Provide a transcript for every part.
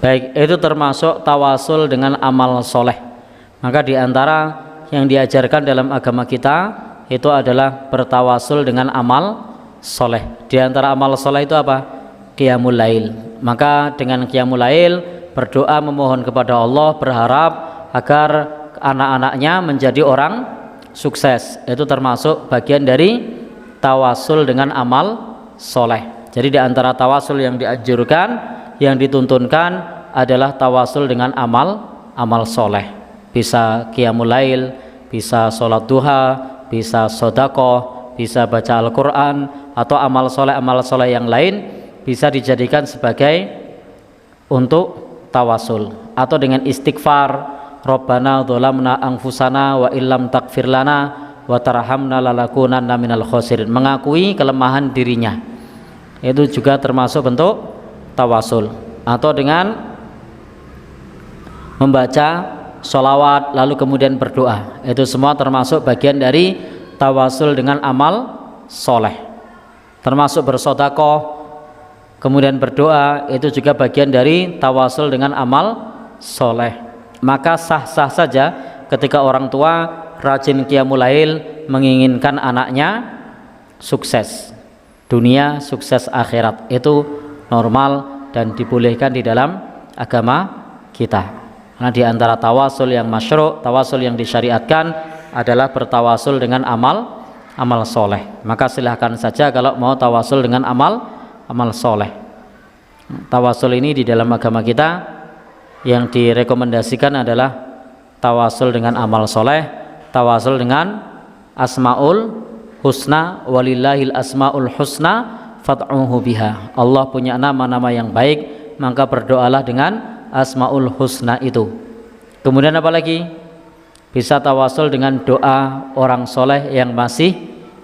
Baik, itu termasuk tawasul dengan amal soleh. Maka di antara yang diajarkan dalam agama kita itu adalah bertawasul dengan amal soleh. Di antara amal soleh itu apa? Qiyamul lail. Maka dengan qiyamul lail berdoa memohon kepada Allah, berharap agar anak-anaknya menjadi orang sukses. Itu termasuk bagian dari tawasul dengan amal soleh. Jadi di antara tawasul yang dianjurkan, yang dituntunkan adalah tawasul dengan amal soleh. Bisa qiyamul lail, bisa sholat duha, bisa sedekah, bisa baca Al-Quran, atau amal soleh yang lain bisa dijadikan sebagai untuk tawasul. Atau dengan istighfar, Rabbana dzalamna anfusana wa illam taghfir lana wa tarhamna lanakunanna minal khosirin, mengakui kelemahan dirinya. Itu juga termasuk bentuk tawasul. Atau dengan membaca sholawat lalu kemudian berdoa, itu semua termasuk bagian dari tawasul dengan amal soleh. Termasuk bersedekah kemudian berdoa, itu juga bagian dari tawasul dengan amal soleh. Maka sah-sah saja ketika orang tua rajin qiyamul lail menginginkan anaknya sukses dunia, sukses akhirat. Itu normal dan dibolehkan di dalam agama kita. Karena di antara tawasul yang masyru', tawasul yang disyariatkan adalah bertawasul dengan amal soleh. Maka silahkan saja kalau mau tawasul dengan amal soleh. Tawasul ini di dalam agama kita yang direkomendasikan adalah tawasul dengan amal soleh, tawasul dengan asmaul husna, walillahil asmaul husna fad'uhu biha. Allah punya nama-nama yang baik, maka berdoalah dengan asmaul husna itu. Kemudian apa lagi? Bisa tawasul dengan doa orang soleh yang masih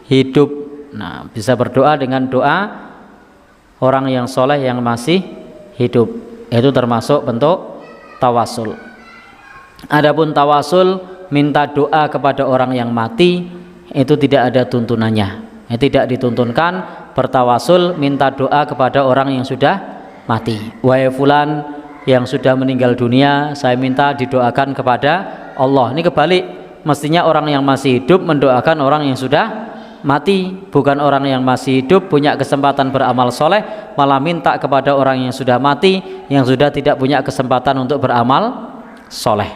hidup. Nah, bisa berdoa dengan doa orang yang soleh yang masih hidup. Itu termasuk bentuk tawasul. Adapun tawasul minta doa kepada orang yang mati, itu tidak ada tuntunannya. Tidak dituntunkan bertawasul minta doa kepada orang yang sudah mati. Wahai fulan yang sudah meninggal dunia, saya minta didoakan kepada Allah. Ini kebalik, mestinya orang yang masih hidup mendoakan orang yang sudah mati, bukan orang yang masih hidup punya kesempatan beramal soleh malah minta kepada orang yang sudah mati, yang sudah tidak punya kesempatan untuk beramal soleh.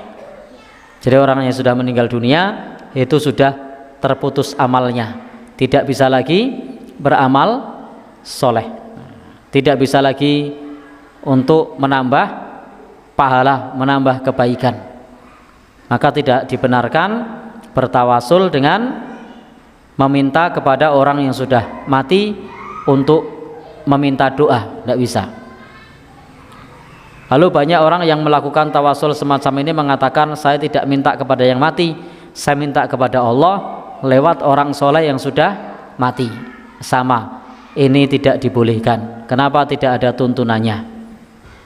Jadi orang yang sudah meninggal dunia itu sudah terputus amalnya, tidak bisa lagi beramal soleh, tidak bisa lagi untuk menambah pahala, menambah kebaikan. Maka tidak dibenarkan bertawasul dengan meminta kepada orang yang sudah mati untuk meminta doa, tidak bisa. Lalu banyak orang yang melakukan tawasul semacam ini mengatakan, saya tidak minta kepada yang mati, saya minta kepada Allah lewat orang soleh yang sudah mati. Sama, ini tidak dibolehkan. Kenapa? Tidak ada tuntunannya.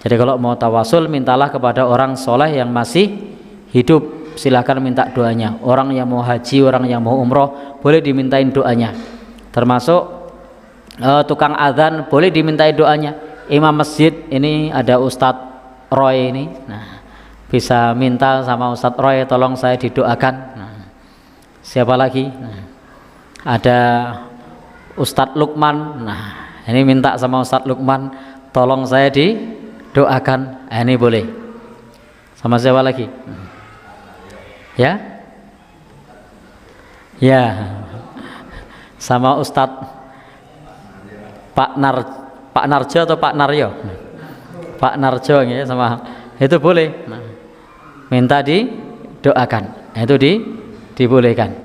Jadi kalau mau tawasul, mintalah kepada orang soleh yang masih hidup, silahkan minta doanya. Orang yang mau haji, orang yang mau umroh, boleh dimintain doanya. Termasuk tukang adzan, boleh dimintai doanya. Imam masjid, ini ada Ustadz Roy ini, nah, bisa minta sama Ustadz Roy, tolong saya didoakan. Nah, siapa lagi? Nah, ada Ustadz Lukman, nah ini minta sama Ustadz Lukman, tolong saya didoakan. Nah, ini boleh. Sama siapa lagi? Ya, ya, sama Ustadz Pak Narjo atau Pak Naryo? Pak Narjo ya, sama itu boleh. Nah, minta didoakan, itu dibolehkan.